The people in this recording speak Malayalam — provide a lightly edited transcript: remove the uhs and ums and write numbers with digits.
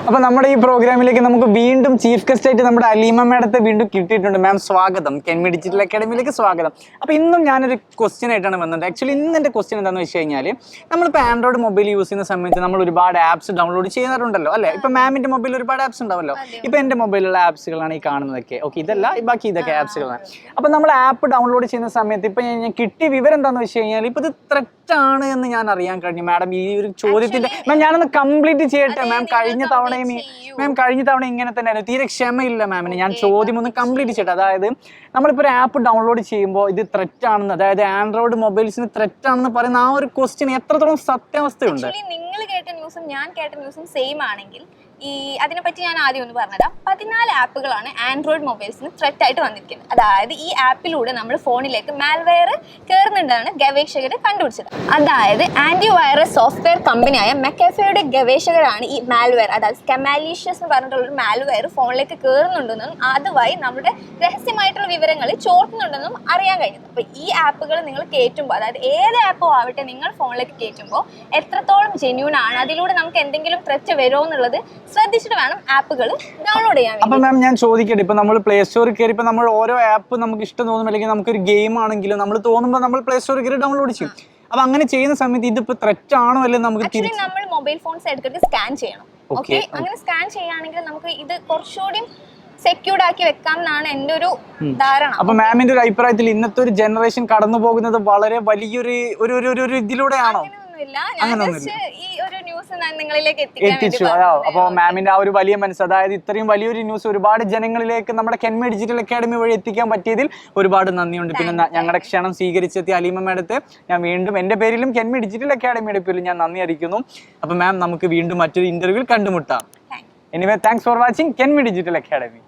അപ്പോൾ നമ്മുടെ ഈ പ്രോഗ്രാമിലേക്ക് നമുക്ക് വീണ്ടും ചീഫ് ഗസ്റ്റ് ആയിട്ട് നമ്മുടെ അലീമ മാഡത്തെ വീണ്ടും കിട്ടിയിട്ടുണ്ട്. മാം സ്വാഗതം, കെൻമി ഡിജിറ്റൽ അക്കാഡമിയിലേക്ക് സ്വാഗതം. അപ്പോൾ ഇന്നും ഞാനൊരു ക്വസ്റ്റ്യൻ ആയിട്ടാണ് വന്നത്. ആക്ച്വലി ഇന്ന് എൻ്റെ ക്വസ്റ്റ്യൻ എന്താണെന്ന് വെച്ച് കഴിഞ്ഞാൽ, നമ്മളിപ്പോൾ ആൻഡ്രോയിഡ് മൊബൈൽ യൂസ് ചെയ്യുന്ന സമയത്ത് നമ്മൾ ഒരുപാട് ആപ്സ് ഡൗൺലോഡ് ചെയ്യാറുണ്ടല്ലോ അല്ലേ? ഇപ്പോൾ മാമിൻ്റെ മൊബൈലിൽ ഒരുപാട് ആപ്സ് ഉണ്ടാവല്ലോ. ഇപ്പോൾ എൻ്റെ മൊബൈലിലുള്ള ആപ്സുകളാണ് ഈ കാണുന്നതൊക്കെ. ഓക്കെ, ഇതല്ല, ബാക്കി ഇതൊക്കെ ആപ്സുകളാണ്. അപ്പോൾ നമ്മൾ ആപ്പ് ഡൗൺലോഡ് ചെയ്യുന്ന സമയത്ത് ഇപ്പോൾ ഞാൻ കിട്ടിയ വിവരം എന്താണെന്ന് വെച്ച് കഴിഞ്ഞാൽ, ഇപ്പോൾ ഇത് ത്രെറ്റാണ് എന്ന് ഞാൻ അറിയാൻ കഴിഞ്ഞു. മാഡം ഈ ഒരു ചോദ്യത്തിൻ്റെ മാം ഞാനൊന്ന് കംപ്ലീറ്റ് ചെയ്യട്ടെ. മാം കഴിഞ്ഞ തവണ ഇങ്ങനെ തന്നെയായിരുന്നു, തീരെ ക്ഷമയില്ല മാമിന്. ഞാൻ ചോദ്യം ഒന്ന് കംപ്ലീറ്റ് ചെയ്യട്ടെ. അതായത് നമ്മളിപ്പോൾ ഒരു ആപ്പ് ഡൗൺലോഡ് ചെയ്യുമ്പോൾ ഇത് ത്രെറ്റ് ആണെന്ന്, അതായത് ആൻഡ്രോയിഡ് മൊബൈൽസിന് ത്രെറ്റ് ആണെന്ന് പറയുന്ന ആ ഒരു ക്വസ്റ്റ്യൻ എത്രത്തോളം സത്യാവസ്ഥയുണ്ട്? നിങ്ങൾ കേട്ട ന്യൂസും ഞാൻ കേട്ട ന്യൂസും സെയിം ആണെങ്കിൽ അതിനെപ്പറ്റി ഞാൻ ആദ്യം ഒന്ന് പറഞ്ഞുതരാം. 14 ആപ്പുകളാണ് ആൻഡ്രോയിഡ് മൊബൈൽസിന് ത്രെറ്റ് ആയിട്ട് വന്നിരിക്കുന്നത്. അതായത് ഈ ആപ്പിലൂടെ നമ്മൾ ഫോണിലേക്ക് മാൽവെയർ കയറുന്നുണ്ടാണ് ഗവേഷകർ കണ്ടുപിടിച്ചത്. അതായത് ആന്റി വൈറസ് സോഫ്റ്റ്വെയർ കമ്പനിയായ മെക്കഫെയുടെ ഗവേഷകരാണ് ഈ മാൽവെയർ, അതായത് സ്കമാലീഷ്യസ് എന്ന് പറഞ്ഞിട്ടുള്ള ഒരു മാൽവെയർ ഫോണിലേക്ക് കയറുന്നുണ്ടെന്നും അതുവഴി നമ്മുടെ രഹസ്യമായിട്ടുള്ള വിവരങ്ങൾ ചോർത്തുന്നുണ്ടെന്നും അറിയാൻ കഴിഞ്ഞത്. അപ്പോൾ ഈ ആപ്പുകൾ നിങ്ങൾ കയറ്റുമ്പോൾ, അതായത് ഏത് ആപ്പോ ആവട്ടെ നിങ്ങൾ ഫോണിലേക്ക് കയറ്റുമ്പോൾ എത്രത്തോളം ജെന്യൂൻ ആണ്, അതിലൂടെ നമുക്ക് എന്തെങ്കിലും ത്രെറ്റ് വരുമോ എന്നുള്ളത് ശ്രദ്ധിച്ചിട്ട് വേണം ആപ്പുകൾ ഡൗൺലോഡ് ചെയ്യാൻ. അപ്പൊ മാം ഞാൻ ചോദിക്കട്ടെ, ഇപ്പൊ നമ്മൾ പ്ലേ സ്റ്റോറിൽ കയറി ഇപ്പൊ നമ്മൾ ഓരോ ആപ്പ് നമുക്ക് ഇഷ്ടം തോന്നും, അല്ലെങ്കിൽ നമുക്കൊരു ഗെയിം ആണെങ്കിലും നമ്മൾ തോന്നുമ്പോൾ നമ്മൾ പ്ലേ സ്റ്റോറിൽ കയറി ഡൗൺലോഡ് ചെയ്യും. അപ്പൊ അങ്ങനെ ചെയ്യുന്ന സമയത്ത് ഇതിപ്പോ ത്രെറ്റ് ആണോ അല്ലെ നമുക്ക് നമ്മൾ മൊബൈൽ ഫോൺസ് എടുത്തിട്ട് സ്കാൻ ചെയ്യണം. ഓക്കെ, അങ്ങനെ സ്കാൻ ചെയ്യുകയാണെങ്കിൽ നമുക്ക് ഇത് കുറച്ചുകൂടി സെക്യൂർഡ് ആക്കി വെക്കാം എന്നാണ് എന്റെ ഒരു ധാരണ. അപ്പൊ മാമിന്റെ ഒരു അഭിപ്രായത്തിൽ ഇന്നത്തെ ഒരു ജനറേഷൻ കടന്നു പോകുന്നത് വളരെ വലിയൊരു ഒരു ഇതിലൂടെയാണോ? എത്തിച്ചു. അപ്പൊ മാമിന്റെ ആ ഒരു വലിയ മനസ്സ്, അതായത് ഇത്രയും വലിയൊരു ന്യൂസ് ഒരുപാട് ജനങ്ങളിലേക്ക് നമ്മുടെ കെൻമി ഡിജിറ്റൽ അക്കാഡമി വഴി എത്തിക്കാൻ പറ്റിയതിൽ ഒരുപാട് നന്ദിയുണ്ട്. പിന്നെ ഞങ്ങളുടെ ക്ഷണം സ്വീകരിച്ചെത്തിയ അലീമ മാഡത്തെ ഞാൻ വീണ്ടും എന്റെ പേരിലും കെൻമി ഡിജിറ്റൽ അക്കാഡമിയുടെ പേരിലും ഞാൻ നന്ദി അറിയിക്കുന്നു. അപ്പൊ മാം നമുക്ക് വീണ്ടും മറ്റൊരു ഇന്റർവ്യൂവിൽ കണ്ടുമുട്ടാം. എനിവേ താങ്ക്സ് ഫോർ വാച്ചിങ് കെൻമി ഡിജിറ്റൽ അക്കാഡമി.